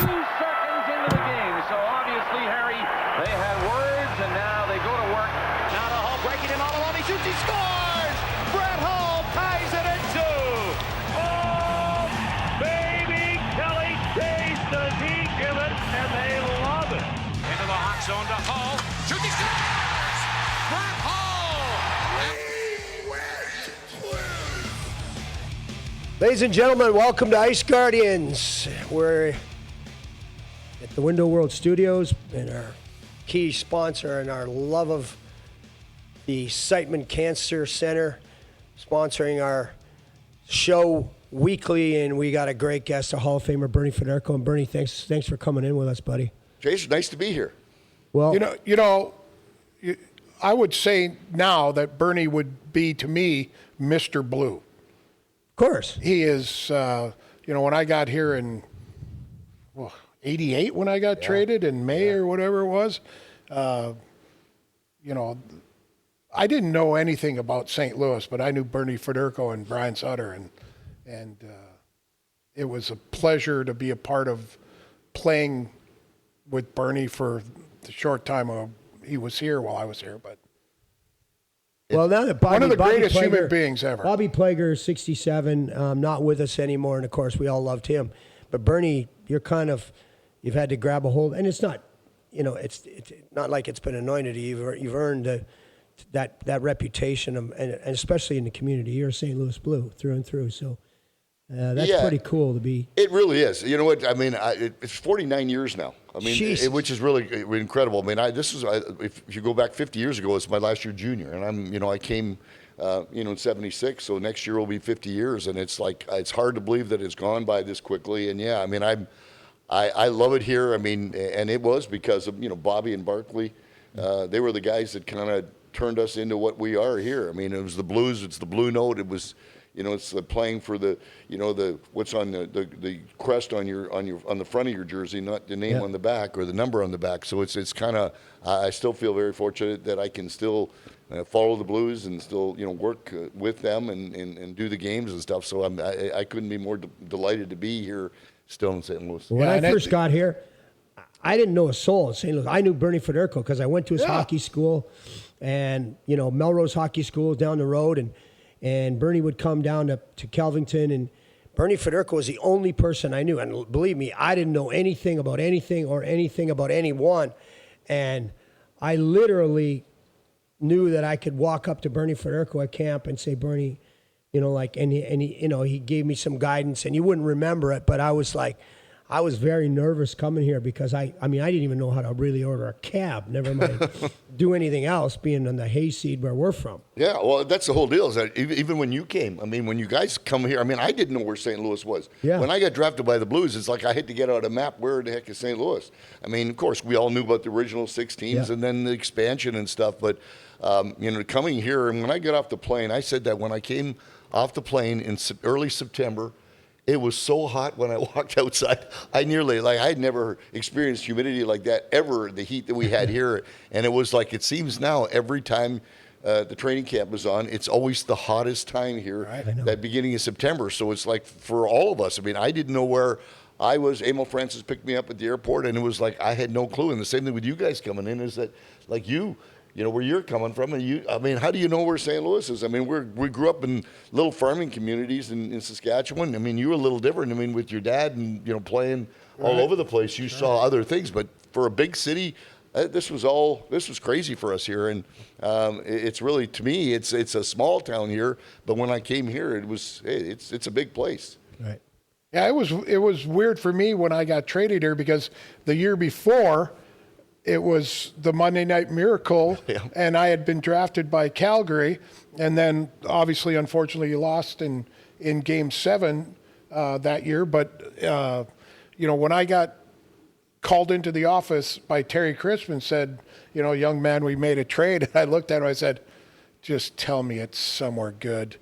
seconds into the game. So obviously, Harry, they had words, and now they go to work. Now to Hull, breaking him all along. He shoots, he scores! Brett Hull ties it at 2. Oh, baby, Kelly Chase, does he give it, and they love it. Into the hot zone to Hull. Shoots, he scores! Brett Hull! Ladies and gentlemen, welcome to Ice Guardians. We're at the Window World Studios, and our key sponsor and our love of the Siteman Cancer Center, sponsoring our show weekly, and we got a great guest, a Hall of Famer, Bernie Federko. And Bernie, thanks for coming in with us, buddy. Jason, nice to be here. Well, I would say now that Bernie would be, to me, Mr. Blue. of course. He is, when I got here in 88 when I got traded in May or whatever it was, I didn't know anything about St. Louis, but I knew Bernie Federko and Brian Sutter, and it was a pleasure to be a part of playing with Bernie for the short time he was here while I was here, but. Well, now that One of the greatest human beings ever. Bobby Plager, 67, not with us anymore, and of course we all loved him. But Bernie, you've had to grab a hold, and it's not, it's not like it's been anointed. You've earned that reputation, and especially in the community. You're a St. Louis Blue through and through, so that's pretty cool to be. It really is. You know what? I mean, it's 49 years now. I mean, which is really incredible. I mean, if you go back 50 years ago, it's my last year junior, and I came, in 76. So next year will be 50 years, and it's like it's hard to believe that it's gone by this quickly. And yeah, I mean, I love it here. I mean, and it was because of Bobby and Barkley. They were the guys that kind of turned us into what we are here. I mean, it was the Blues. It's the Blue Note. It was. It's playing for the what's on the crest on the front of your jersey, not the name on the back or the number on the back. So it's kind of I still feel very fortunate that I can still follow the Blues and still work with them and do the games and stuff. So I couldn't be more delighted to be here still in St. Louis. When I first got here, I didn't know a soul in St. Louis. I knew Bernie Federko because I went to his hockey school, and Melrose Hockey School down the road, and Bernie would come down to Kelvington, and Bernie Federko was the only person I knew. And believe me, I didn't know anything about anything or anything about anyone. And I literally knew that I could walk up to Bernie Federko at camp and say, Bernie, he gave me some guidance, and you wouldn't remember it, but I was very nervous coming here because I didn't even know how to really order a cab, never mind do anything else, being on the hayseed where we're from. Yeah, well, that's the whole deal. Is that even when you came, when you guys come here, I didn't know where St. Louis was. Yeah. When I got drafted by the Blues, it's like I had to get out a map. Where the heck is St. Louis? Of course, we all knew about the original 6 teams and then the expansion and stuff. But coming here, and when I got off the plane, I said that when I came off the plane in early September. It was so hot when I walked outside. I had never experienced humidity like that ever, the heat that we had here. And it was like, it seems now every time the training camp was on, it's always the hottest time here, that beginning of September. So it's like for all of us, I didn't know where I was. Emil Francis picked me up at the airport, and it was like I had no clue. And the same thing with you guys coming in is that like where you're coming from, and how do you know where St. Louis is? We grew up in little farming communities in Saskatchewan. You were a little different. with your dad and playing all over the place, you saw other things. But for a big city, this was crazy for us here. And it's really, to me, it's a small town here. But when I came here, it's a big place. Right. Yeah, it was weird for me when I got traded here because the year before. It was the Monday Night Miracle, and I had been drafted by Calgary, and then obviously, unfortunately, you lost in Game 7 that year. But when I got called into the office by Terry Crispin, said, young man, we made a trade. And I looked at him, I said, just tell me it's somewhere good.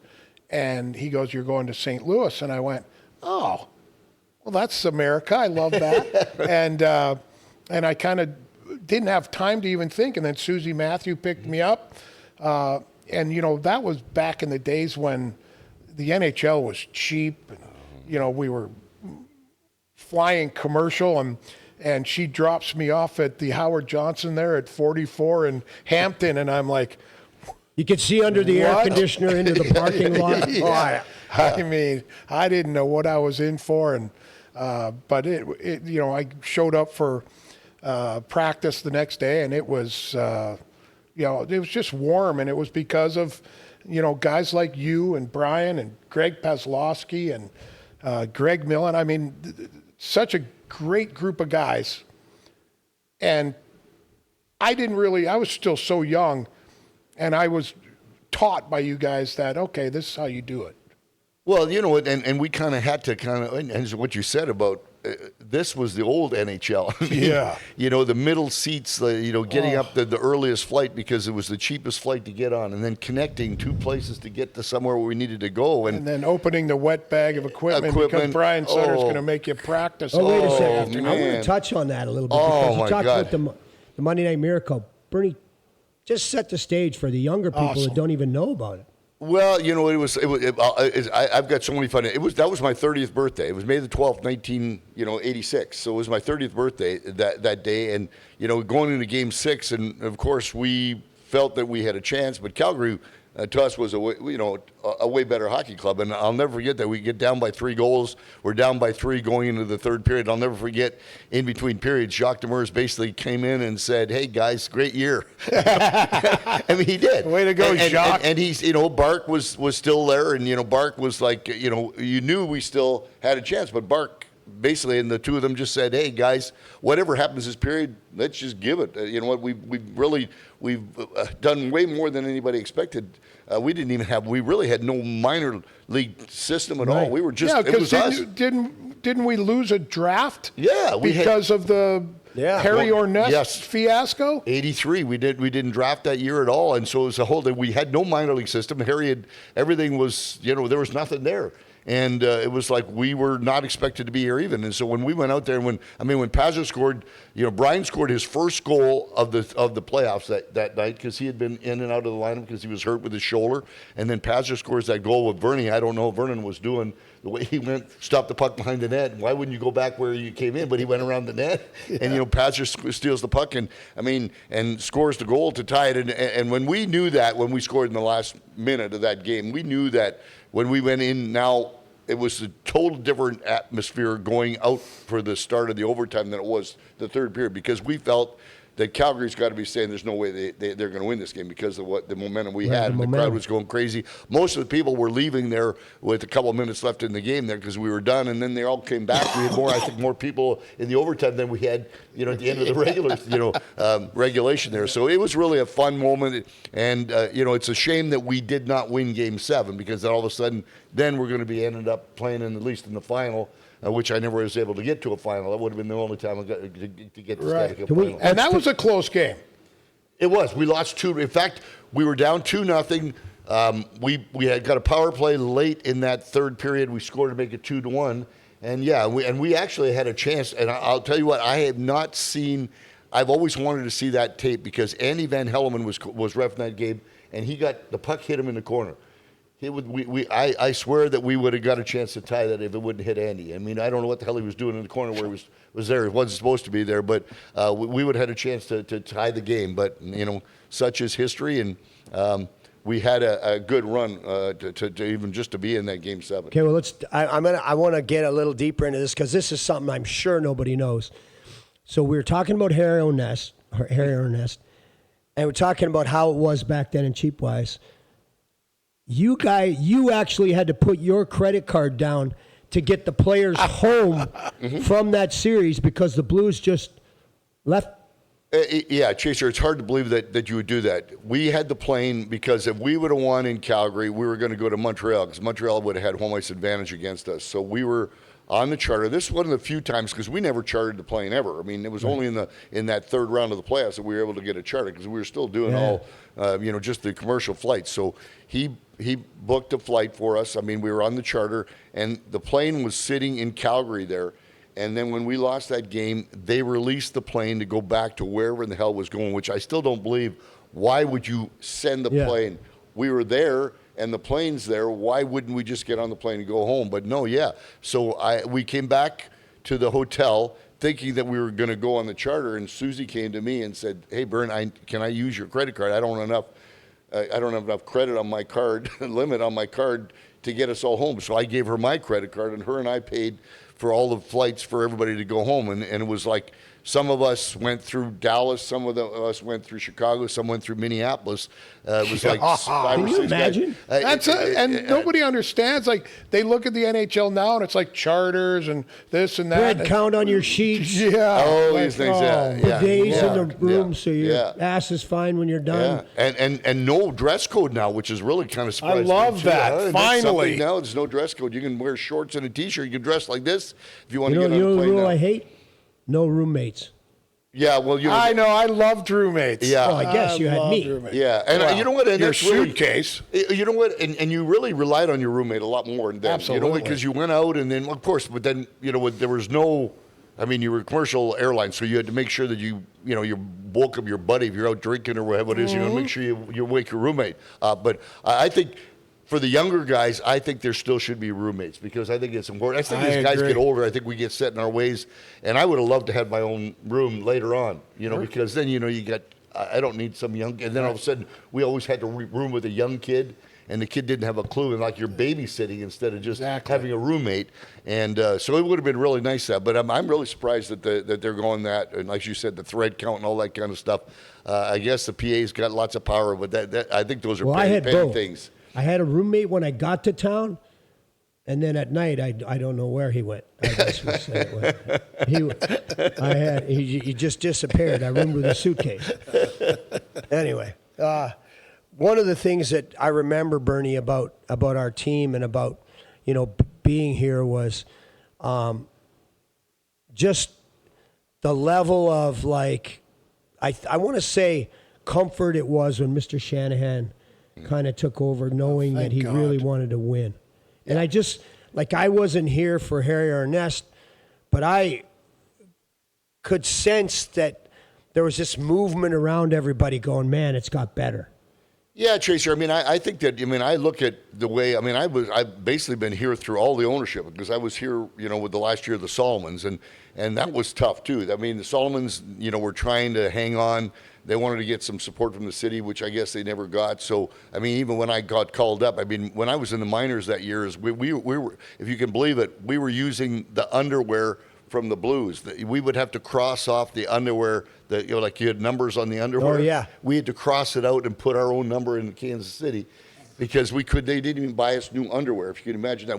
And he goes, you're going to St. Louis. And I went, oh, well, that's America. I love that. And I kind of didn't have time to even think. And then Susie Matthew picked me up. That was back in the days when the NHL was cheap. And, we were flying commercial, and she drops me off at the Howard Johnson there at 44 in Hampton, and I'm like, You could see under the air What? conditioner into the parking lot. yeah. I mean, I didn't know what I was in for, and but it you know, I showed up for practice the next day, and it was you know, it was just warm, and it was because of, you know, guys like you and Brian and Greg Paslowski and Greg Millen. I mean, such a great group of guys, and I was still so young, and I was taught by you guys that, okay, this is how you do it. Well, you know, and we kind of had to and what you said about this was the old NHL. I mean, Yeah. You know, the middle seats, you know, getting up the earliest flight because it was the cheapest flight to get on, and then connecting two places to get to somewhere where we needed to go. And then opening the wet bag of equipment because Brian Sutter's going to make you practice. Oh, wait a Oh, second. I want man. to touch on that a little bit Oh, because you my talked God. about the Monday Night Miracle. Bernie, just set the stage for the younger people Awesome. that don't even know about it. Well, you know, I've got so many fun. That was my 30th birthday. It was May the 12th, 1986. So it was my 30th birthday that day, and you know, going into Game 6, and of course we felt that we had a chance, but Calgary to us was a way better hockey club, and I'll never forget that we get down by 3 goals. We're down by 3 going into the third period. I'll never forget in between periods, Jacques Demers basically came in and said, "Hey guys, great year." I mean, he did. Way to go, Jacques. And he's, you know, Bark was still there, and you know, Bark was like, you know, you knew we still had a chance, but Bark basically, and the two of them just said, "Hey guys, whatever happens this period, let's just give it." You know what? We've done way more than anybody expected. We really had no minor league system at all. We were just, it was us. Didn't we lose a draft? Yeah, because of the Harry Ornest fiasco. 83, we didn't draft that year at all, and so it was a whole. We had no minor league system. Harry had everything was, you know, there was nothing there. And it was like we were not expected to be here even. And so when we went out there, when Pazzo scored, you know, Brian scored his first goal of the playoffs that night because he had been in and out of the lineup because he was hurt with his shoulder. And then Pazzo scores that goal with Bernie. I don't know what Vernon was doing. The way he went, stopped the puck behind the net. Why wouldn't you go back where you came in? But he went around the net, and you know, Pazzo steals the puck and scores the goal to tie it. And when we knew that, when we scored in the last minute of that game, we knew that when we went in now, it was a total different atmosphere going out for the start of the overtime than it was the third period, because we felt that Calgary's got to be saying there's no way they're going to win this game because of what the momentum we had. The crowd was going crazy. Most of the people were leaving there with a couple of minutes left in the game there because we were done, and then they all came back. We had I think more people in the overtime than we had, you know, at the end of the regular, regulation there. So it was really a fun moment, and you know, it's a shame that we did not win Game 7 because then all of a sudden, then we're going to be ended up playing at least in the final. Which I never was able to get to a final. That would have been the only time I got to get to Stanley Cup final. And that was a close game. It was. We lost 2. In fact, we were down 2-0. We had got a power play late in that third period. We scored to make it 2-1. And yeah, we actually had a chance. And I'll tell you what, I have not seen. I've always wanted to see that tape because Andy Van Helleman was ref in that game, and the puck hit him in the corner. I swear that we would have got a chance to tie that if it wouldn't hit Andy. I mean, I don't know what the hell he was doing in the corner where he was there. He wasn't supposed to be there, but we would have had a chance to tie the game. But, you know, such is history, and we had a good run to even just to be in that Game 7. Okay, well, I want to get a little deeper into this because this is something I'm sure nobody knows. So we were talking about Harry Ornest, and we're talking about how it was back then in Cheapwise. You actually had to put your credit card down to get the players home from that series because the Blues just left. Yeah, Chaser, it's hard to believe that you would do that. We had the plane because if we would have won in Calgary, we were going to go to Montreal because Montreal would have had home ice advantage against us. So we were on the charter. This is one of the few times because we never chartered the plane ever. I mean, it was only in that third round of the playoffs that we were able to get a charter because we were still doing all, just the commercial flights. So he booked a flight for us. I mean, we were on the charter, and the plane was sitting in Calgary there. And then when we lost that game, they released the plane to go back to wherever in the hell it was going, which I still don't believe. Why would you send the plane? We were there, and the plane's there. Why wouldn't we just get on the plane and go home? But no, So we came back to the hotel thinking that we were going to go on the charter, and Susie came to me and said, "Hey, Bern, can I use your credit card? I don't have enough credit on my card, limit on my card to get us all home." So I gave her my credit card, and her and I paid for all the flights for everybody to go home. And it was like some of us went through Dallas, some of us went through Chicago, some went through Minneapolis. It was like 5 or 6 Can you imagine? guys. And nobody understands. Like, they look at the NHL now, and it's like charters and this and that. Bread count on your sheets. Yeah. Oh, these things, yeah. The days Yeah. in the room, so your Yeah. ass is fine when you're done. Yeah, and no dress code now, which is really kind of surprising. love too. that. That's Finally. something now there's no dress code. You can wear shorts and a t-shirt. You can dress like this if you want You to know, get on a the plane rule now. I hate? No roommates. Yeah, well, I know. I loved roommates. Yeah. Well, I guess you had loved me. roommates. Yeah, and Well, you know what? And your that's really- suitcase. You know what? And you really relied on your roommate a lot more than Absolutely. because you went out and then, of course, but then there was no. I mean, you were a commercial airline, so you had to make sure that you woke up your buddy if you're out drinking or whatever it is. You know, make sure you wake your roommate. But I think for the younger guys, I think there still should be roommates because I think it's important. I think I as guys agree. get older, I think we get set in our ways. And I would have loved to have my own room later on, because then you got. I don't need some young. And then all of a sudden, we always had to room with a young kid. And the kid didn't have a clue, and like you're babysitting instead of just having a roommate, and so it would have been really nice that. But I'm really surprised that they're going that, and like you said, the thread count and all that kind of stuff. I guess the PA's got lots of power, but that I think those are I had petty both. things. I had a roommate when I got to town, and then at night I don't know where he went. I guess we'll say it went. He just disappeared. I roomed with a suitcase. Anyway, one of the things that I remember, Bernie, about our team and about being here was just the level of like I want to say comfort it was when Mr. Shanahan kind of took over, knowing that he God. really wanted to win. And I just I wasn't here for Harry or Ernest, but I could sense that there was this movement around everybody going, man, it's got better. Yeah, Tracer. I mean, I think that. I mean, I look at the way. I mean, I've basically been here through all the ownership because I was here, with the last year of the Solomons, and that was tough too. I mean, the Solomons, were trying to hang on. They wanted to get some support from the city, which I guess they never got. So, I mean, even when I got called up, I mean, when I was in the minors that year, we were, if you can believe it, we were using the underwear from the Blues. We would have to cross off the underwear that, like you had numbers on the underwear. Oh, yeah. We had to cross it out and put our own number in Kansas City because they didn't even buy us new underwear. If you can imagine that.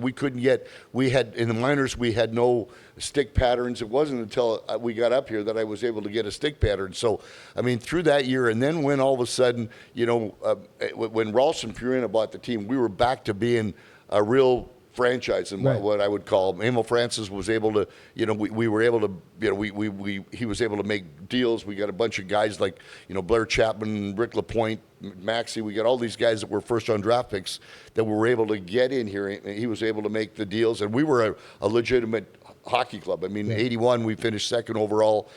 In the minors, we had no stick patterns. It wasn't until we got up here that I was able to get a stick pattern. So, I mean, through that year, and then when all of a sudden, when Ralston Purina bought the team, we were back to being a real franchise and what I would call Emil Francis was able to, we were able to, he was able to make deals. We got a bunch of guys like, Blair Chapman, Rick LaPointe, Maxey. We got all these guys that were first round draft picks that we were able to get in here. And he was able to make the deals. And we were a legitimate hockey club. I mean, 81, we finished second overall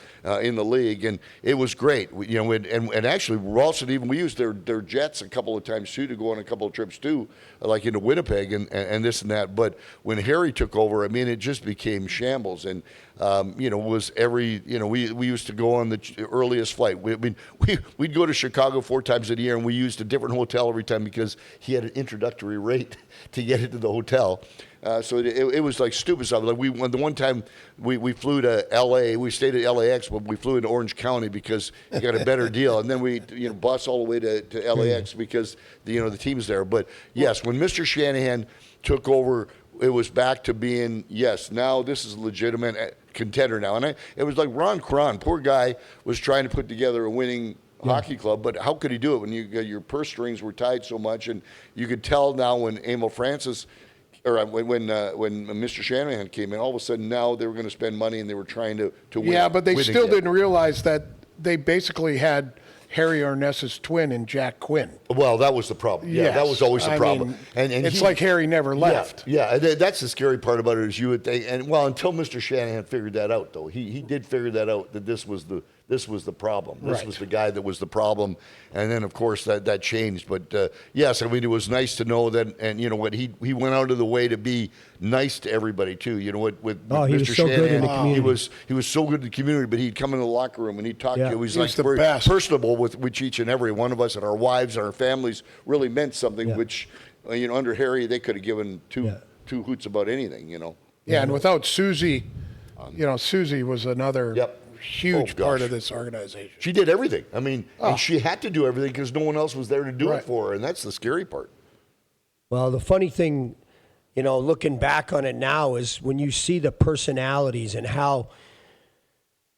in the league, and it was great. And actually, Ralston we used their jets a couple of times too to go on a couple of trips too, like into Winnipeg and this and that. But when Harry took over, I mean, it just became shambles. And was every we used to go on the earliest flight. We'd go to Chicago 4 times a year, and we used a different hotel every time because he had an introductory rate to get into the hotel. So it was like stupid stuff. Like the one time we flew to L.A. We stayed at LAX, but we flew into Orange County because you got a better deal. And then we bus all the way to LAX because the team's there. But yes, when Mr. Shanahan took over, it was back to being now this is a legitimate contender now. And it was like Ron Cron, poor guy, was trying to put together a winning hockey club, but how could he do it when your purse strings were tied so much? And you could tell now when Emil Francis. Or when Mr. Shanahan came in, all of a sudden now they were going to spend money and they were trying to win. Yeah, but they win still again. didn't realize that they basically had Harry Arness's twin in Jack Quinn. Well, that was the problem. Yeah, Yes. that was always the I problem. mean, And it's like Harry never left. Yeah, that's the scary part about it is you would think, until Mr. Shanahan figured that out, though, he did figure that out that this was the problem. This was the guy that was the problem, and then of course that changed. But yes, I mean it was nice to know that, and what he went out of the way to be nice to everybody too. You know, with Oh, he Mr. was so good in the Shanahan, community. he was so good in the community. But he'd come in the locker room and he'd talk to you. He was He like was the very best. personable with each and every one of us, and our wives and our families really meant something. Yeah. Which, you know, under Harry, they could have given two hoots about anything. You know. Yeah, and without Susie, you know, Susie was another huge part of this organization. She did everything. I mean, and she had to do everything because no one else was there to do it for her, and that's the scary part. Well, the funny thing, you know, looking back on it now is when you see the personalities and how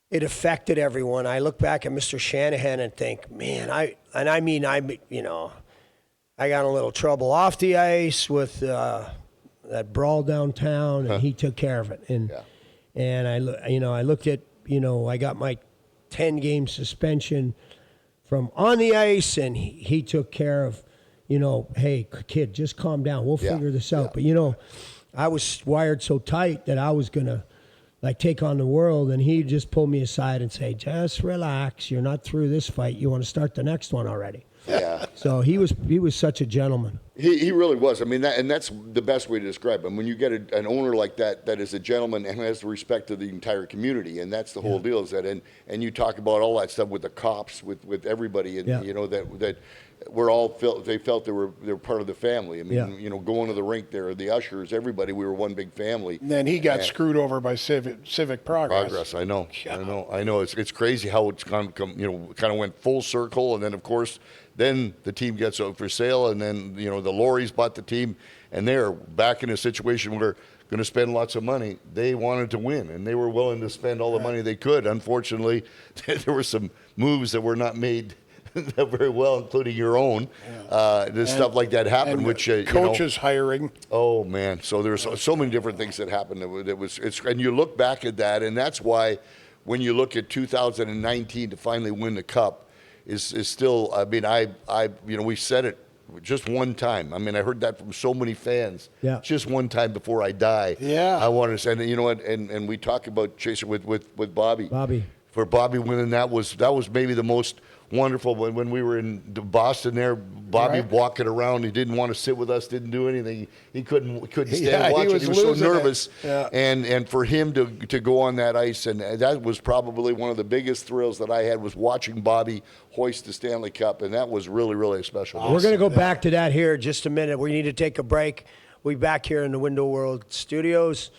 it affected everyone. I look back at Mr. Shanahan and think, man, I got in a little trouble off the ice with that brawl downtown, and he took care of it. And I looked at, I got my 10-game suspension from on the ice, and he took care of, hey, kid, just calm down. We'll figure this out. But, I was wired so tight that I was going to, take on the world, and he just pulled me aside and say, just relax. You're not through this fight. You want to start the next one already. Yeah. So he was such a gentleman. He really was. I mean, that's the best way to describe him. When you get an owner like that is a gentleman and has the respect of the entire community, and that's the whole deal. Is that and you talk about all that stuff with the cops, with everybody, and that we're all they felt they were part of the family. I mean, going to the rink there, the ushers, everybody, we were one big family. And then he got screwed over by civic progress. I know. It's crazy how it's kind of went full circle, and then of course. Then the team gets out for sale, and then the Lorries bought the team, and they're back in a situation where they're going to spend lots of money. They wanted to win, and they were willing to spend all the money they could. Unfortunately, there were some moves that were not made very well, including your own. Stuff like that happened, which coaches hiring. Oh man! So there's so many different things that happened. And you look back at that, and that's why when you look at 2019 to finally win the Cup. Is still, I mean, we said it just one time. I mean, I heard that from so many fans. Yeah. Just one time before I die. Yeah. I want to say, and you know what? And we talk about Chaser with Bobby. Bobby. For Bobby winning, that was maybe the most wonderful when we were in Boston there. Bobby walking around, he didn't want to sit with us, didn't do anything. He couldn't stand watching. He was so nervous. And for him to go on that ice, and that was probably one of the biggest thrills that I had was watching Bobby hoist the Stanley Cup, and that was really, really special. We're going to go back to that here in just a minute. We need to take a break. We'll be back here in the Window World Studios,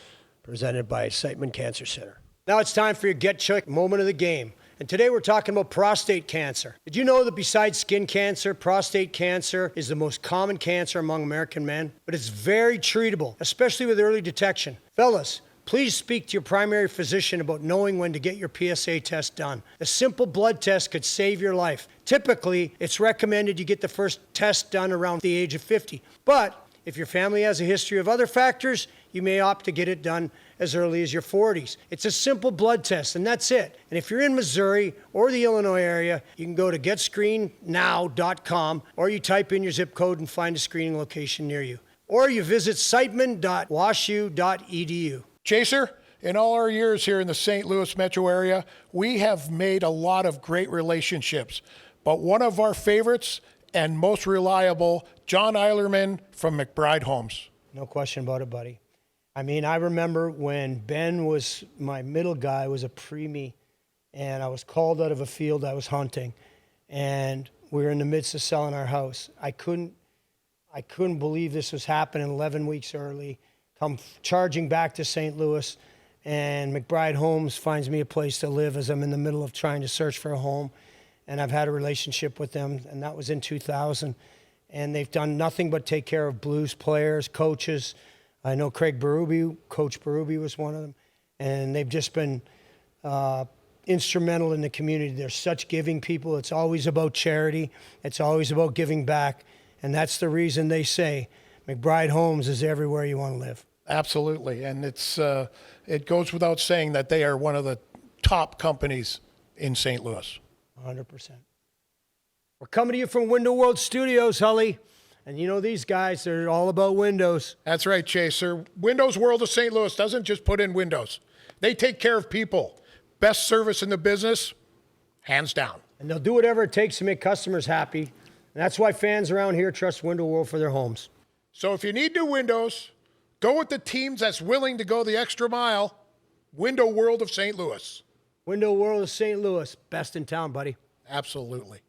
presented by Siteman Cancer Center. Now it's time for your Get Check moment of the game. And today we're talking about prostate cancer. Did you know that besides skin cancer, prostate cancer is the most common cancer among American men? But it's very treatable, especially with early detection. Fellas, please speak to your primary physician about knowing when to get your PSA test done. A simple blood test could save your life. Typically, it's recommended you get the first test done around the age of 50. But if your family has a history of other factors, you may opt to get it done as early as your 40s. It's a simple blood test, and that's it. And if you're in Missouri or the Illinois area, you can go to getscreenednow.com, or you type in your zip code and find a screening location near you. Or you visit siteman.washu.edu. Chaser, in all our years here in the St. Louis metro area, we have made a lot of great relationships. But one of our favorites and most reliable, John Eilerman from McBride Homes. No question about it, buddy. I mean, I remember when Ben was my middle guy, was a preemie, and I was called out of a field I was hunting, and we were in the midst of selling our house. I couldn't believe this was happening 11 weeks early. Come charging back to St. Louis, and McBride Homes finds me a place to live as I'm in the middle of trying to search for a home, and I've had a relationship with them, and that was in 2000. And they've done nothing but take care of Blues players, coaches. I know Coach Berube was one of them. And they've just been instrumental in the community. They're such giving people. It's always about charity. It's always about giving back. And that's the reason they say McBride Homes is everywhere you want to live. Absolutely. And it goes without saying that they are one of the top companies in St. Louis. 100%. We're coming to you from Window World Studios, Hully. And you know these guys, they're all about windows. That's right, Chaser. Windows World of St. Louis doesn't just put in windows. They take care of people. Best service in the business, hands down. And they'll do whatever it takes to make customers happy. And that's why fans around here trust Window World for their homes. So if you need new windows, Go with the teams that's willing to go the extra mile. Window World of St. Louis. Window World of St. Louis. Best in town, buddy. Absolutely.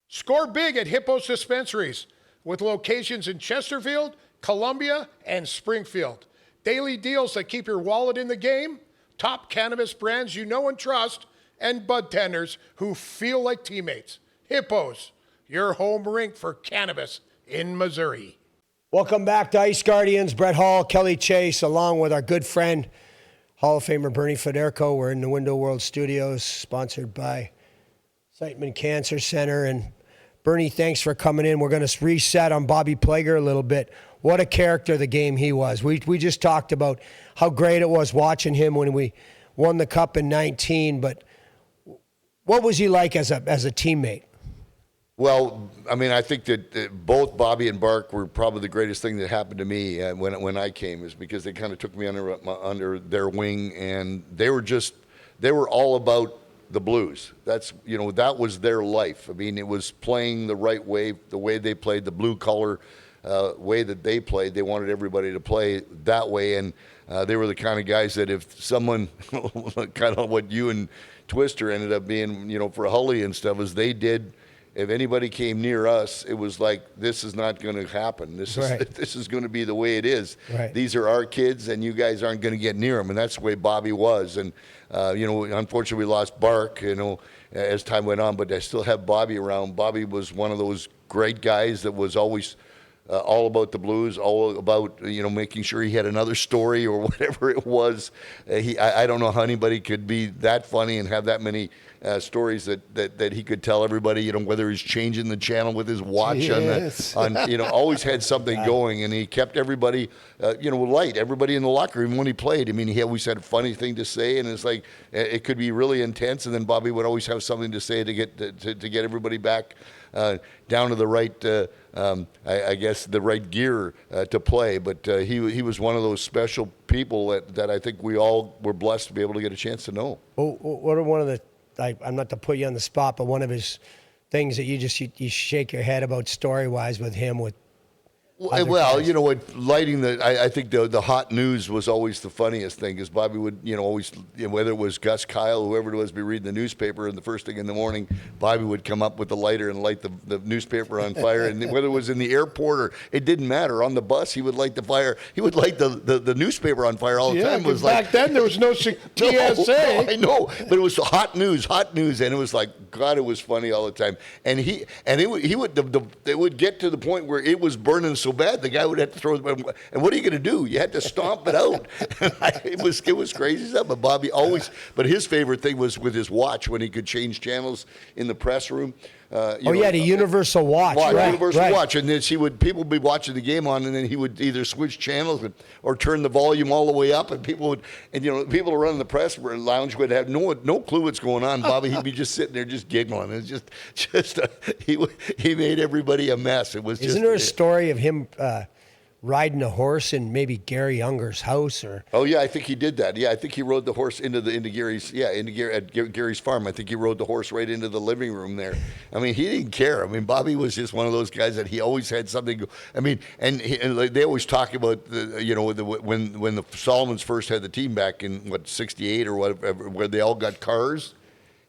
Score big at Hippos Dispensaries with locations in Chesterfield, Columbia, and Springfield. Daily deals that keep your wallet in the game, top cannabis brands you know and trust, and bud tenders who feel like teammates. Hippos, your home rink for cannabis in Missouri. Welcome back to Ice Guardians. Brett Hall, Kelly Chase, along with our good friend, Hall of Famer Bernie Federko. We're in the Window World Studios, sponsored by Siteman Cancer Center. And Bernie, thanks for coming in. We're going to reset on Bobby Plager a little bit. What a character the game he was. We just talked about how great it was watching him when we won the Cup in 19, but what was he like as a teammate? Well, I mean, I think that both Bobby and Bark were probably the greatest thing that happened to me when I came, is because they kind of took me under their wing, and they were all about the Blues. That was their life. I mean, it was playing the right way, the way they played, the blue collar way that they played. They wanted everybody to play that way, and they were the kind of guys that if someone, kind of what you and Twister ended up being, for Hully and stuff, as they did. If anybody came near us, it was like, this is not going to happen. This is going to be the way it is. Right. These are our kids, and you guys aren't going to get near them. And that's the way Bobby was. And, unfortunately, we lost Bark, as time went on. But I still have Bobby around. Bobby was one of those great guys that was always all about the Blues, all about, making sure he had another story or whatever it was. I don't know how anybody could be that funny and have that many stories that he could tell everybody, whether he's changing the channel with his watch. Yes. Always had something going, and he kept everybody, light, everybody in the locker room when he played. I mean, he always had a funny thing to say, and it's like, it could be really intense, and then Bobby would always have something to say to get everybody back down to the right, I guess, the right gear to play. But he was one of those special people that I think we all were blessed to be able to get a chance to know. Oh, what are one of the, I'm not to put you on the spot, but one of his things that you shake your head about story-wise with him with Well, lighting I think the hot news was always the funniest thing, because Bobby would, always, whether it was Gus Kyle, whoever it was, be reading the newspaper, and the first thing in the morning, Bobby would come up with the lighter and light the newspaper on fire. And whether it was in the airport or it didn't matter, on the bus, he would light the fire. He would light the newspaper on fire all the time. It was back then there was no TSA. No, I know, but it was hot news, and it was like, God, it was funny all the time. And it would get to the point where it was burning so bad, the guy would have to throw it. And what are you going to do? You had to stomp it out. It was crazy stuff. But Bobby always. But his favorite thing was with his watch, when he could change channels in the press room. The universal watch. Universal watch, and then people would be watching the game on, and then he would either switch channels or turn the volume all the way up, and people running the press lounge would have no clue what's going on. Bobby, he'd be just sitting there just giggling. It's just he made everybody a mess. It was. Isn't there a story of him riding a horse in maybe Gary Unger's house? Or oh yeah, I think he did that. Yeah, I think he rode the horse into Gary's at Gary's farm. I think he rode the horse right into the living room there. I mean, he didn't care. I mean, Bobby was just one of those guys that he always had something. I mean, and they always talk about when the Solomons first had the team back in '68 or whatever, where they all got cars,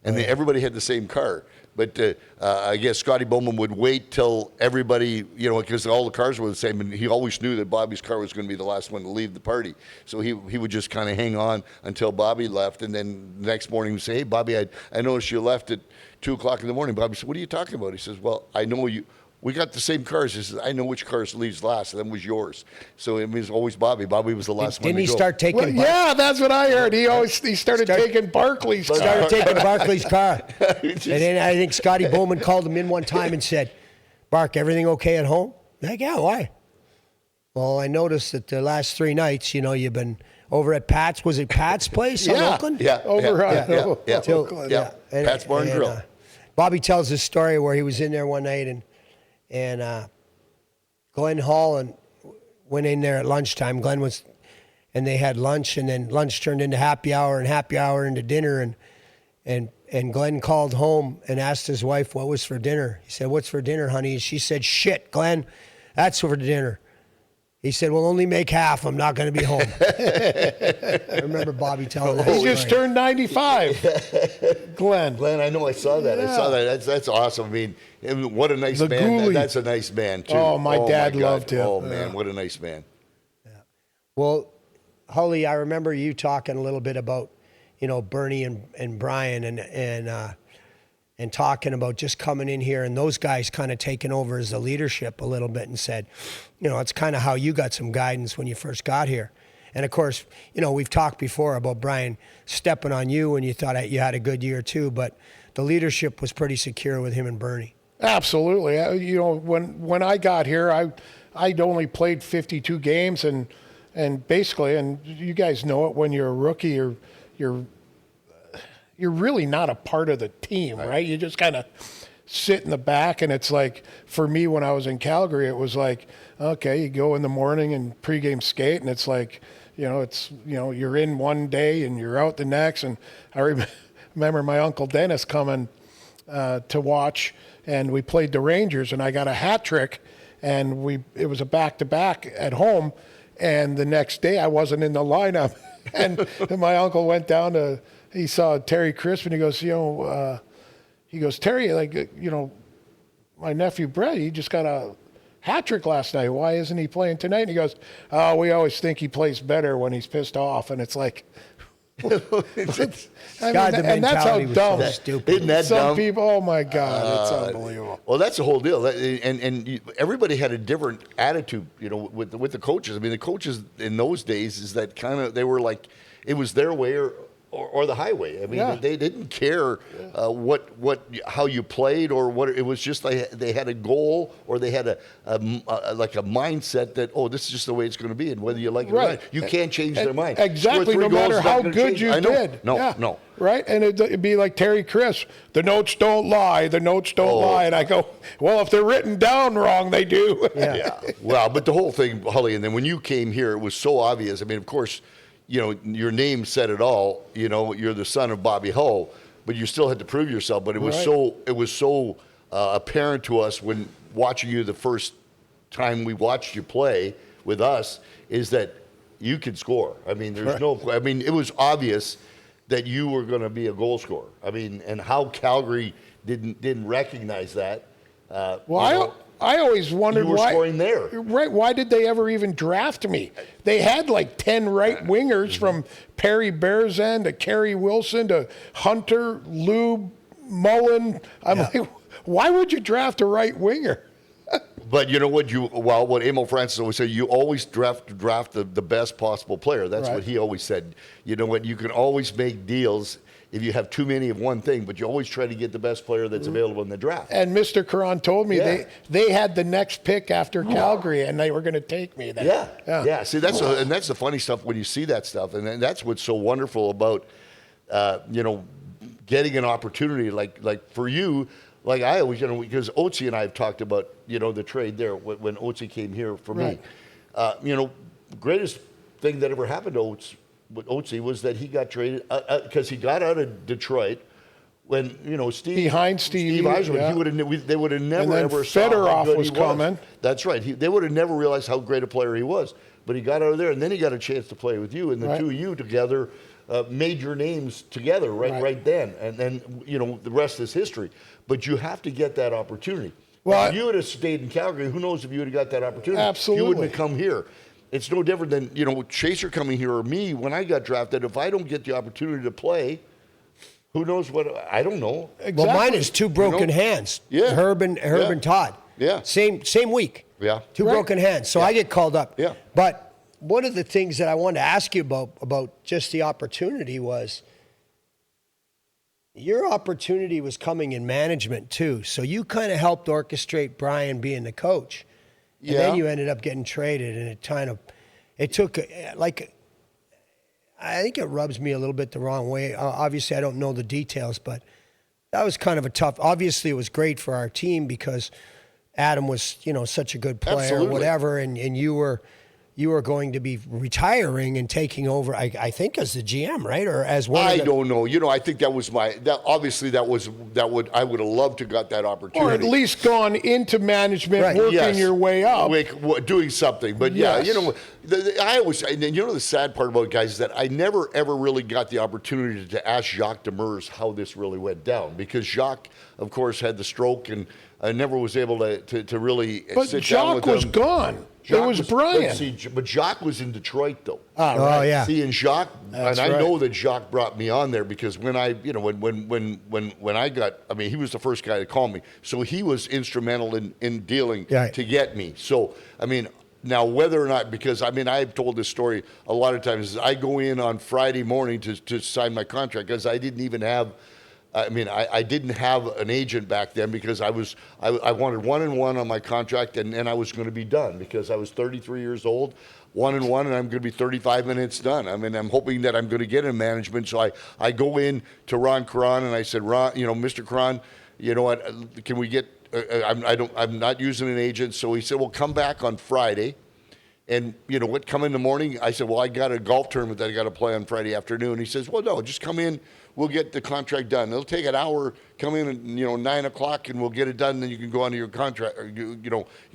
and everybody had the same car. But I guess Scotty Bowman would wait till everybody, because all the cars were the same, and he always knew that Bobby's car was going to be the last one to leave the party. So he would just kind of hang on until Bobby left, and then the next morning he would say, "Hey, Bobby, I noticed you left at 2 o'clock in the morning." Bobby said, "What are you talking about?" He says, "Well, I know you. We got the same cars." He says, "I know which cars leaves last, and that was yours." So it was always Bobby. Bobby was the last one to go. Didn't he start taking? Yeah, that's what I heard. He started taking Barkley's car. Started taking Barkley's car. And then I think Scotty Bowman called him in one time and said, "Bark, everything okay at home?" Like, "Yeah, why?" "Well, I noticed that the last 3 nights, you've been over at Pat's. Was it Pat's place in Oakland?" Yeah, Oakland. Yeah. Pat's Bar and Grill. Bobby tells this story where he was in there one night and Glenn Hall went in there at lunchtime. And they had lunch, and then lunch turned into happy hour, and happy hour into dinner, and Glenn called home and asked his wife what was for dinner. He said, "What's for dinner, honey?" She said, "Shit, Glenn, that's for dinner." He said, "We'll only make half. I'm not going to be home." I remember Bobby telling that He story. just turned 95. Glenn. Glenn, I know I saw that. I saw that. That's awesome. I mean, what a nice The man. Ghoulie. That's a nice man, too. Oh, my dad God. loved him. Oh, man, what a nice man. Well, Hully, I remember you talking a little bit about, Bernie and Brian and talking about just coming in here and those guys kind of taking over as the leadership a little bit and said, it's kind of how you got some guidance when you first got here. And of course, we've talked before about Brian stepping on you when you thought you had a good year too, but the leadership was pretty secure with him and Bernie. Absolutely. When I got here, I'd only played 52 games and basically, and you guys know it, when you're a rookie, you're really not a part of the team, right? You just kind of sit in the back, and it's like, for me, when I was in Calgary, it was like, okay, you go in the morning and pregame skate, and it's like, you're in one day and you're out the next. And I remember my Uncle Dennis coming to watch, and we played the Rangers, and I got a hat trick, and it was a back-to-back at home, and the next day I wasn't in the lineup, and my uncle went down he saw Terry Crisp, and he goes, Terry, my nephew Brett, he just got a hat trick last night. Why isn't he playing tonight? And he goes, "Oh, we always think he plays better when he's pissed off." And it's like, God, the and that's how mentality was dumb. so stupid. Isn't that Some dumb? people, oh my God, it's unbelievable. Well, that's the whole deal. Everybody had a different attitude, with the coaches. I mean, the coaches in those days is that kind of, they were like, it was their way or the highway. I mean, they didn't care how you played or what. It was just they had a goal, or they had a mindset that, this is just the way it's going to be, and whether you like it or not, you can't change their mind. Exactly, no matter how good you did. No. Right, and it'd be like Terry Crisp, the notes don't lie, lie. And I go, well, if they're written down wrong, they do. Yeah. Well, but the whole thing, Hully, and then when you came here, it was so obvious. I mean, of course, your name said it all. You're the son of Bobby Hull, but you still had to prove yourself. But it was so apparent to us when watching you the first time we watched you play with us, is that you could score. I mean, it was obvious that you were going to be a goal scorer. I mean, and how Calgary didn't recognize that. I always wondered you were why scoring there. Right? Why did they ever even draft me? They had like 10 right wingers, from Perry Bearzan to Kerry Wilson to Hunter, Lube, Mullen. I'm like, why would you draft a right winger? But you know what? What Emil Francis always said, you always draft the best possible player. That's what he always said. You know what? You can always make deals if you have too many of one thing, but you always try to get the best player that's available in the draft. And Mr. Caron told me they had the next pick after Calgary, and they were going to take me then. Yeah. See, that's the funny stuff when you see that stuff, and that's what's so wonderful about getting an opportunity like for you. Like I always, because Otzi and I have talked about, the trade there when Otzi came here for me. Greatest thing that ever happened to Otzi was that he got traded because he got out of Detroit when Steve Yzerman, they would have never ever saw how good was coming. That's right. They would have never realized how great a player he was. But he got out of there, and then he got a chance to play with you, and the two of you together made your names together right then, and then the rest is history. But you have to get that opportunity. Well, if you would have stayed in Calgary, who knows if you would have got that opportunity? Absolutely, you wouldn't have come here. It's no different than Chaser coming here or me when I got drafted. If I don't get the opportunity to play, who knows what? I don't know. Exactly. Well, mine is two broken hands. Yeah, Herb and Todd. Yeah, same week. Yeah, two broken hands. So I get called up. Yeah, but one of the things that I wanted to ask you about just the opportunity was, your opportunity was coming in management too. So you kind of helped orchestrate Brian being the coach. And then you ended up getting traded, and it took, I think it rubs me a little bit the wrong way. Obviously, I don't know the details, but that was kind of a tough, obviously it was great for our team because Adam was, such a good player or whatever, and you were you were going to be retiring and taking over, I think, as the GM, right? Or as one I of the, don't know. I think that was I would have loved to got that opportunity. Or at least gone into management, Right. working Yes. your way up. Doing something. But Yes. I always, and the sad part about it, guys, is that I never ever really got the opportunity to ask Jacques Demers how this really went down, because Jacques, of course, had the stroke, and I never was able to really But sit down Jacques with was him. gone. It was Brian. But Jacques was in Detroit, though. Oh, yeah. See, and Jacques, That's and I right. know that Jacques brought me on there because when I, when I got, I mean, he was the first guy to call me, so he was instrumental in dealing Right. to get me. So, I mean, now whether or not, because I mean, I've told this story a lot of times. I go in on Friday morning to sign my contract because I didn't even have. I mean, I didn't have an agent back then because I wanted 1-1 on my contract, and I was going to be done because I was 33 years old, 1-1, and I'm going to be 35 minutes done. I mean, I'm hoping that I'm going to get in management. So I go in to Ron Cron and I said, Ron, Mr. Cron, you know what? Can we get? I'm not using an agent. So he said, well, come back on Friday. And you know what? Come in the morning. I said, well, I got a golf tournament that I got to play on Friday afternoon. He says, well, no, just come in. We'll get the contract done. It'll take an hour. Come in at 9 o'clock, and we'll get it done. And then you can go onto your contract, or you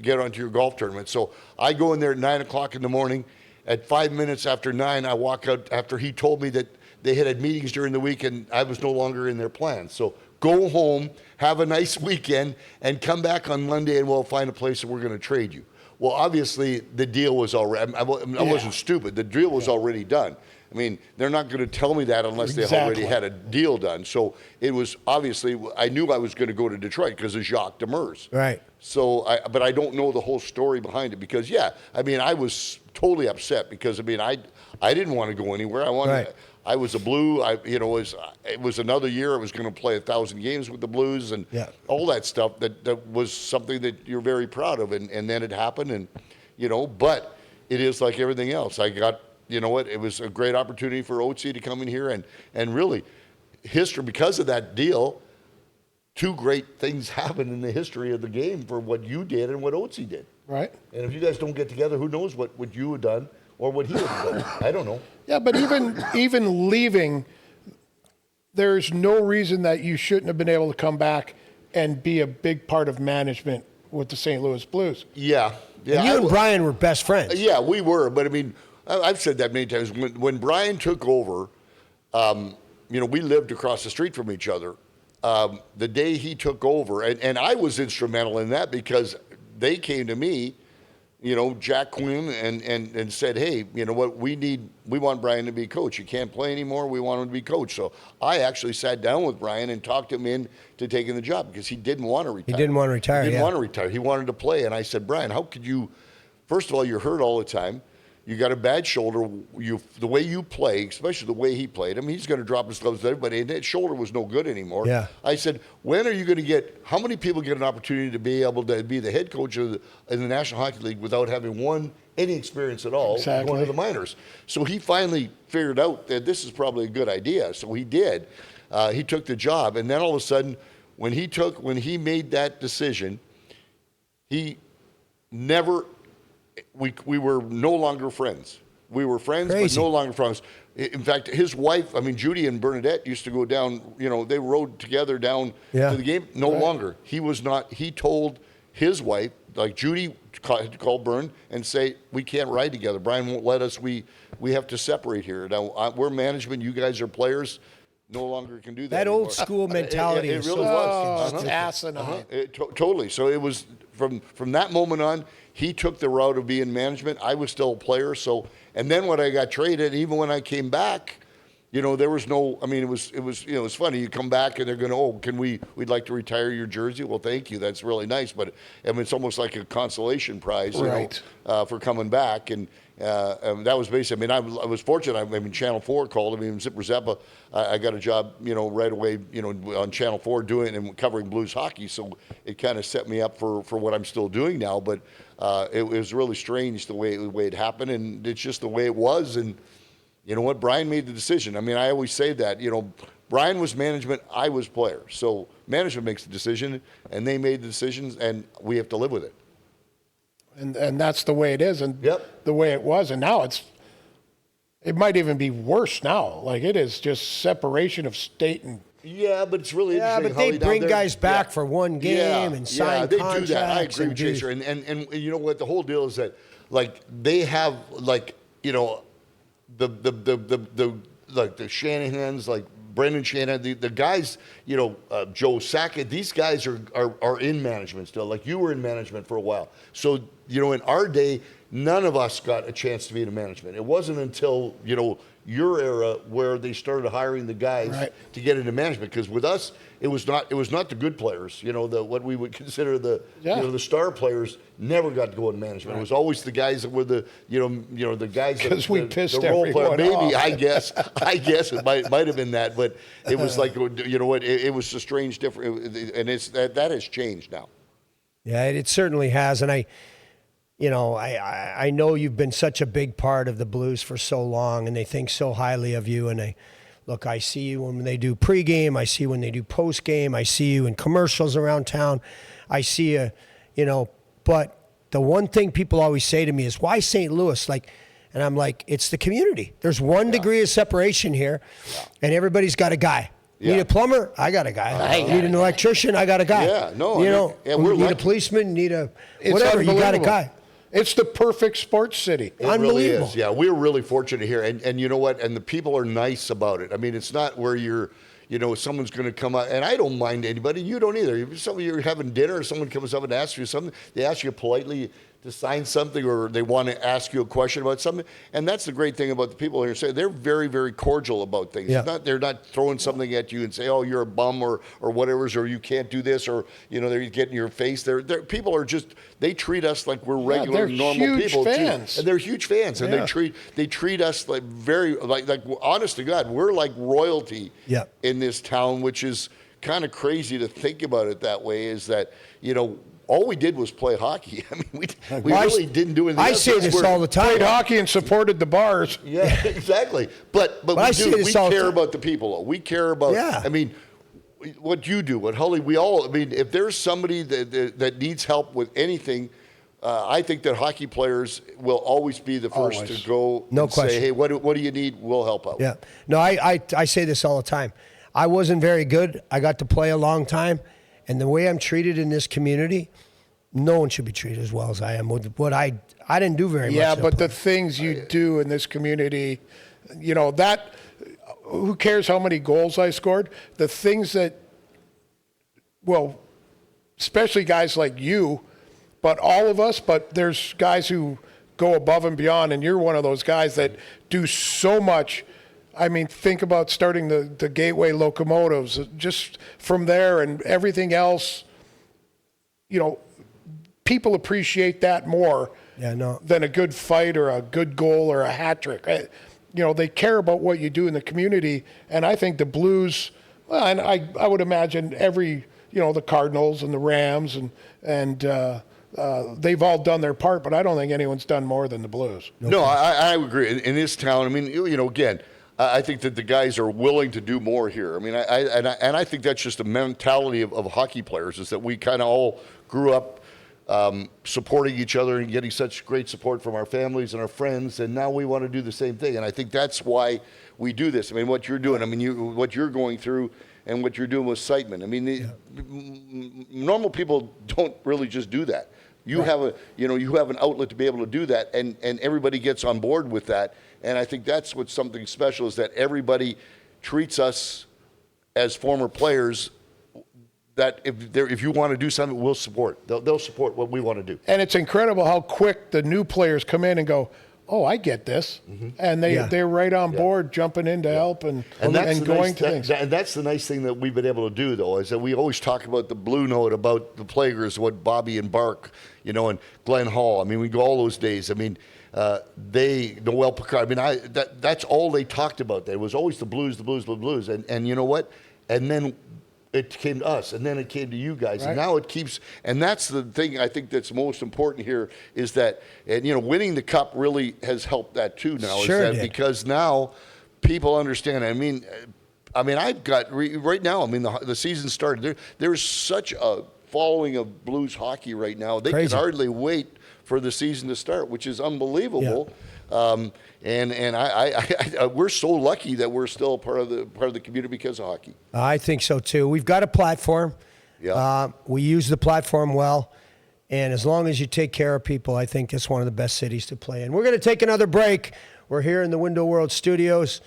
get onto your golf tournament. So I go in there at 9 o'clock in the morning. At 5 minutes after 9, I walk out after he told me that they had meetings during the week, and I was no longer in their plans. So go home, have a nice weekend, and come back on Monday, and we'll find a place that we're going to trade you. Well, obviously, the deal was already, I wasn't stupid. The deal was already done. I mean, they're not going to tell me that unless they already had a deal done. So it was obviously, I knew I was going to go to Detroit because of Jacques Demers. Right. So, but I don't know the whole story behind it because, I mean, I was totally upset because, I mean, I didn't want to go anywhere. I was a Blue. It was another year. I was going to play 1,000 games with the Blues and all that stuff. That was something that you're very proud of. And then it happened, and but it is like everything else. I got, it was a great opportunity for Otzi to come in here and really history because of that deal. Two great things happened in the history of the game for what you did and what Otzi did. Right. And if you guys don't get together, who knows what you had done or what he would have done. I don't know. Yeah, but even leaving, there's no reason that you shouldn't have been able to come back and be a big part of management with the St. Louis Blues. Yeah. And you and Brian were best friends. Yeah, we were. But I mean, I've said that many times. When Brian took over, we lived across the street from each other. The day he took over, and I was instrumental in that because they came to me, Jack Quinn, and said, hey, you know what, we want Brian to be coach. You can't play anymore. We want him to be coach. So I actually sat down with Brian and talked him into taking the job because he didn't want to retire. He didn't want to retire, He didn't want to retire. He wanted to play. And I said, Brian, how could you, first of all, you're hurt all the time. You got a bad shoulder. The way you play, especially the way he played, I mean, he's going to drop his gloves with everybody, and that shoulder was no good anymore. Yeah. I said, when are you going to get, how many people get an opportunity to be able to be the head coach in the National Hockey League without having any experience at all going to the minors? So he finally figured out that this is probably a good idea. So he did. He took the job, and then all of a sudden, when he made that decision, he never. We were no longer friends. We were friends, Crazy. but no longer friends. In fact, his wife, I mean, Judy and Bernadette used to go down, they rode together down to the game. No longer. He was not, he told his wife, like Judy had to call Bern and say, we can't ride together. Brian won't let us. We have to separate here. Now, we're management. You guys are players. No longer can do that. That anymore. old school mentality It is really so was. It's asinine. Totally. So it was from that moment on, he took the route of being management. I was still a player. So, and then when I got traded, even when I came back, there was no, I mean, it was funny. You come back and they're going to, we'd like to retire your jersey. Well, thank you. That's really nice. But I mean, it's almost like a consolation prize, for coming back. And that was basically, I mean, I was fortunate. I mean, Channel 4 called. I mean, Zipper Zappa, I got a job, right away, on Channel 4 doing and covering Blues hockey. So it kind of set me up for what I'm still doing now. But it was really strange the way it happened. And it's just the way it was. And you know what? Brian made the decision. I mean, I always say that, Brian was management, I was player. So management makes the decision, and they made the decisions, and we have to live with it. And that's the way it is, and Yep. the way it was, and now it might even be worse now. Like, it is just separation of state and. Yeah, but it's really Yeah, interesting. but they Hully, down bring there. guys back Yeah. for one game and sign they contracts. do that. I agree and with do- Chaser. And you know what? The whole deal is that, like, they have, like, you know, the Shanahans, like Brendan Shanahan, the guys, you know, Joe Sackett, these guys are in management still. Like, you were in management for a while. So, you know, in our day, none of us got a chance to be in management. It wasn't until, you know, your era where they started hiring the guys to get into management. Because with us, it was not the good players. You know, what we would consider the the star players never got to go in management. It was always the guys that were the the guys because we pissed the role player. everyone Maybe off. I guess it might have been that, but it was like, you know what? It was a strange different, and it's that has changed now. Yeah, it certainly has, and I know you've been such a big part of the Blues for so long, and they think so highly of you. And I see you when they do pregame. I see you when they do postgame. I see you in commercials around town. I see you, But the one thing people always say to me is, "Why St. Louis?" And I'm like, "It's the community. There's one degree of separation here, and everybody's got a guy." Yeah. Need a plumber? I got a guy. Need an electrician? I got a guy. Yeah, no, we're lucky. need a policeman? Need a It's whatever? You got a unbelievable. guy. It's the perfect sports city. It really Unbelievable. is. Yeah, we're really fortunate here, and you know what? And the people are nice about it. I mean, it's not where someone's going to come out, and I don't mind anybody. You don't either. If you're having dinner, or someone comes up and asks you something, they ask you politely to sign something, or they want to ask you a question about something. And that's the great thing about the people here. They're very, very cordial about things. Yeah. They're not throwing something at you and say, "Oh, you're a bum," or whatever, or you can't do this, or they're getting in your face. People are just, they treat us like we're regular, they're normal huge people fans. too. And they're huge fans, and they treat us like like honest to God, we're like royalty in this town, which is kind of crazy to think about it that way. Is that all we did was play hockey. I mean, we really didn't do anything. I else. say this all the time. Played hockey and supported the bars. Yeah, exactly. But I say we this all the care time. about the people. We care about. Yeah. I mean, what you do, what Hully, if there's somebody that needs help with anything, I think that hockey players will always be the first to go No and question. say, "Hey, what do you need? We'll help out." Yeah. No, I say this all the time. I wasn't very good. I got to play a long time. And the way I'm treated in this community, no one should be treated as well as I am. What I didn't do very much. Yeah, but the things you do in this community, that, who cares how many goals I scored? The things that, well, especially guys like you, but all of us, but there's guys who go above and beyond, and you're one of those guys that do so much. I mean, think about starting the Gateway Locomotives, just from there and everything else, people appreciate that more than a good fight or a good goal or a hat trick. They care about what you do in the community, and I think the Blues, well, and I would imagine every, the Cardinals and the Rams and they've all done their part, but I don't think anyone's done more than the Blues. No, I agree. In this town, I mean, again, I think that the guys are willing to do more here. I mean, I think that's just a mentality of hockey players, is that we kind of all grew up supporting each other and getting such great support from our families and our friends, and now we want to do the same thing. And I think that's why we do this. I mean, what you're doing, what you're going through, and what you're doing with Siteman. I mean, normal people don't really just do that. You have an outlet to be able to do that, and everybody gets on board with that. And I think that's what's something special, is that everybody treats us as former players, that if you want to do something, we'll support. They'll support what we want to do. And it's incredible how quick the new players come in and go, "Oh, I get this," and they're right on board, jumping in to help and going to things. And that's the nice thing that we've been able to do, though, is that we always talk about the Blue Note, about the players, what Bobby and Bark, and Glenn Hall. I mean, we go all those days. I mean, Noel Picard. I mean, that's all they talked about. There was always the Blues, the Blues, the Blues, and you know what? And then it came to us, and then it came to you guys, and now it keeps. And that's the thing I think that's most important here, is that, and winning the cup really has helped that too. Now, because now people understand. I mean, I've got right now. I mean, the season started. There's such a following of Blues hockey right now. They can hardly wait for the season to start, which is unbelievable. Yeah. And we're so lucky that we're still part of the community because of hockey. I think so too. We've got a platform. Yeah. We use the platform well. And as long as you take care of people, I think it's one of the best cities to play in. We're going to take another break. We're here in the Window World Studios,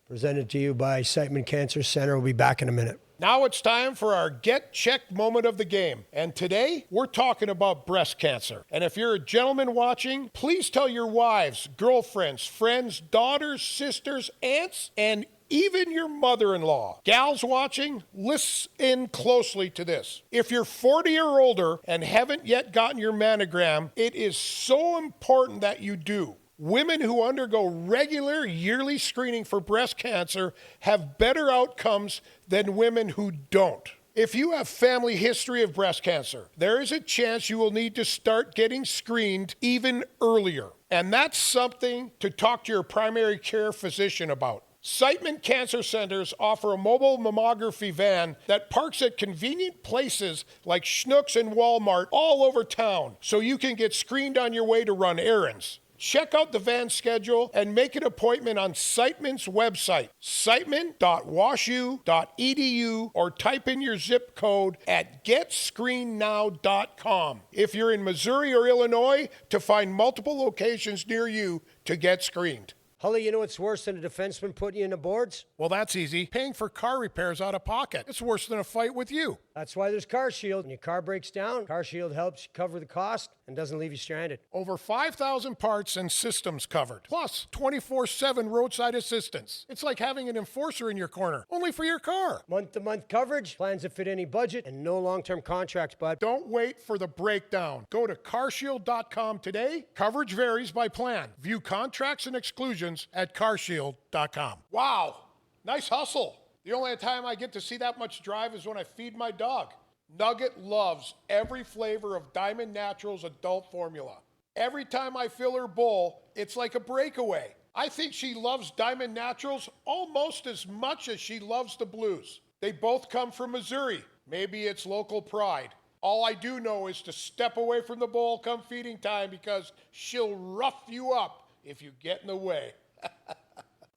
presented to you by Siteman Cancer Center. We'll be back in a minute. Now it's time for our Get Checked moment of the game. And today, we're talking about breast cancer. And if you're a gentleman watching, please tell your wives, girlfriends, friends, daughters, sisters, aunts, and even your mother-in-law. Gals watching, listen closely to this. If you're 40 or older and haven't yet gotten your mammogram, it is so important that you do. Women who undergo regular yearly screening for breast cancer have better outcomes than women who don't. If you have family history of breast cancer, there is a chance you will need to start getting screened even earlier. And that's something to talk to your primary care physician about. Siteman Cancer Centers offer a mobile mammography van that parks at convenient places like Schnucks and Walmart all over town, so you can get screened on your way to run errands. Check out the van schedule and make an appointment on Siteman's website, siteman.washu.edu, or type in your zip code at getscreennow.com. If you're in Missouri or Illinois, to find multiple locations near you to get screened. Hully, you know what's worse than a defenseman putting you in the boards? Well, that's easy. Paying for car repairs out of pocket. It's worse than a fight with you. That's why there's Car Shield. When your car breaks down, Car Shield helps you cover the cost and doesn't leave you stranded. Over 5,000 parts and systems covered. Plus, 24/7 roadside assistance. It's like having an enforcer in your corner, only for your car. Month-to-month coverage, plans that fit any budget, and no long-term contracts, bud. Don't wait for the breakdown. Go to carshield.com today. Coverage varies by plan. View contracts and exclusions at carshield.com. Wow, nice hustle. The only time I get to see that much drive is when I feed my dog. Nugget loves every flavor of Diamond Naturals adult formula. Every time I fill her bowl, it's like a breakaway. I think she loves Diamond Naturals almost as much as she loves the Blues. They both come from Missouri. Maybe it's local pride. All I do know is to step away from the bowl come feeding time, because she'll rough you up if you get in the way.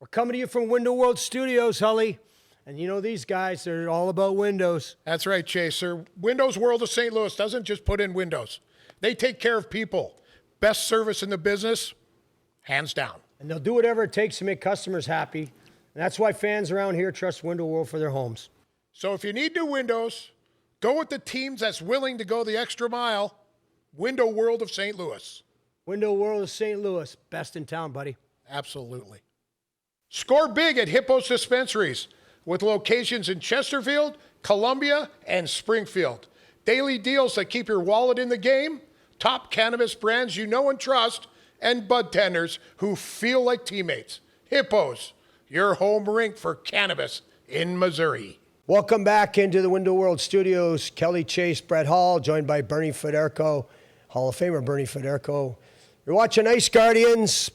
We're coming to you from Window World Studios, Hully. And you know these guys, they're all about windows. That's right, Chaser. Windows World of St. Louis doesn't just put in windows. They take care of people. Best service in the business, hands down. And they'll do whatever it takes to make customers happy. And that's why fans around here trust Window World for their homes. So if you need new windows, go with the teams that's willing to go the extra mile. Window World of St. Louis. Window World of St. Louis. Best in town, buddy. Absolutely. Score big at Hippos Dispensaries, with locations in Chesterfield, Columbia, and Springfield. Daily deals that keep your wallet in the game, top cannabis brands you know and trust, and bud tenders who feel like teammates. Hippos, your home rink for cannabis in Missouri. Welcome back into the Window World Studios. Kelly Chase, Brett Hall, joined by Bernie Federko, Hall of Famer Bernie Federko. You're watching Ice Guardians,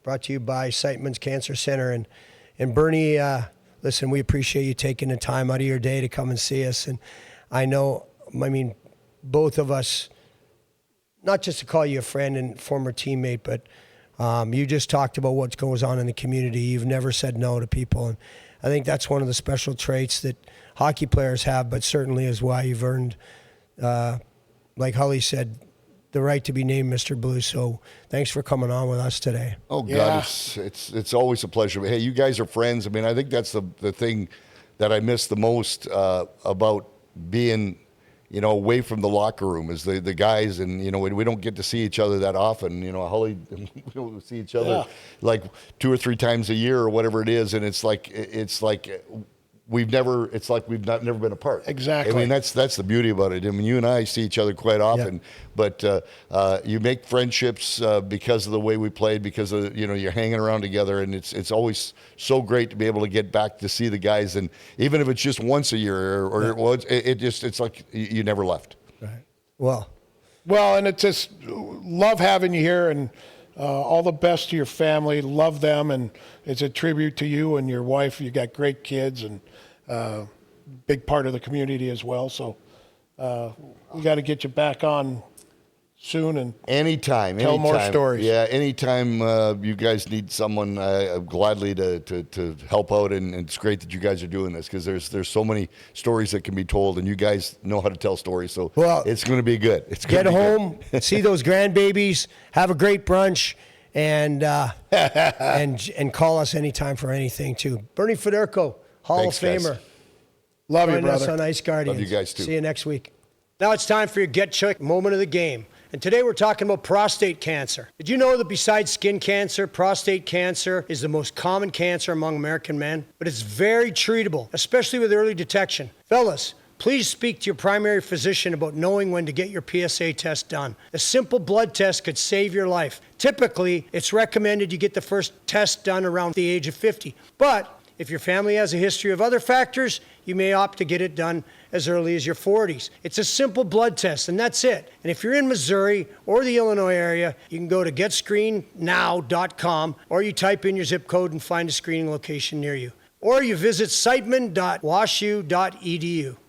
brought to you by Siteman's Cancer Center. And Bernie, listen, we appreciate you taking the time out of your day to come and see us. And I mean, both of us, not just to call you a friend and former teammate, but you just talked about what goes on in the community. You've never said no to people. And I think that's one of the special traits that hockey players have, but certainly is why you've earned, like Hully said, the right to be named Mr. Blue. So thanks for coming on with us today. Oh God, it's always a pleasure. Hey, you guys are friends. I mean, I think that's the thing that I miss the most about being, away from the locker room, is the guys. And we don't get to see each other that often. Hully, we don't see each other like 2 or 3 times a year or whatever it is, and it's like we've never been apart. Exactly. I mean, that's the beauty about it. I mean, you and I see each other quite often, but you make friendships because of the way we played, because of, you're hanging around together, and it's always so great to be able to get back to see the guys, and even if it's just once a year it's like you never left. Right. Well, and it's just love having you here, and all the best to your family. Love them, and it's a tribute to you and your wife. You got great kids, and big part of the community as well. So we got to get you back on soon and Anytime. Tell more anytime. stories. Yeah, anytime you guys need someone, I'm gladly to help out. And it's great that you guys are doing this because there's so many stories that can be told, and you guys know how to tell stories. So Well, it's going to be good. It's gonna Get be home, good. see those grandbabies, have a great brunch, and and call us anytime for anything too. Bernie Federko, Hall Thanks, of guys. Famer. love you, Join us brother. on Ice Guardians. Love you guys, too. See you next week. Now it's time for your Get Check moment of the game. And today we're talking about prostate cancer. Did you know that besides skin cancer, prostate cancer is the most common cancer among American men? But it's very treatable, especially with early detection. Fellas, please speak to your primary physician about knowing when to get your PSA test done. A simple blood test could save your life. Typically, it's recommended you get the first test done around the age of 50. But if your family has a history of other factors, you may opt to get it done as early as your 40s. It's a simple blood test, and that's it. And if you're in Missouri or the Illinois area, you can go to getscreenednow.com, or you type in your zip code and find a screening location near you. Or you visit siteman.washu.edu.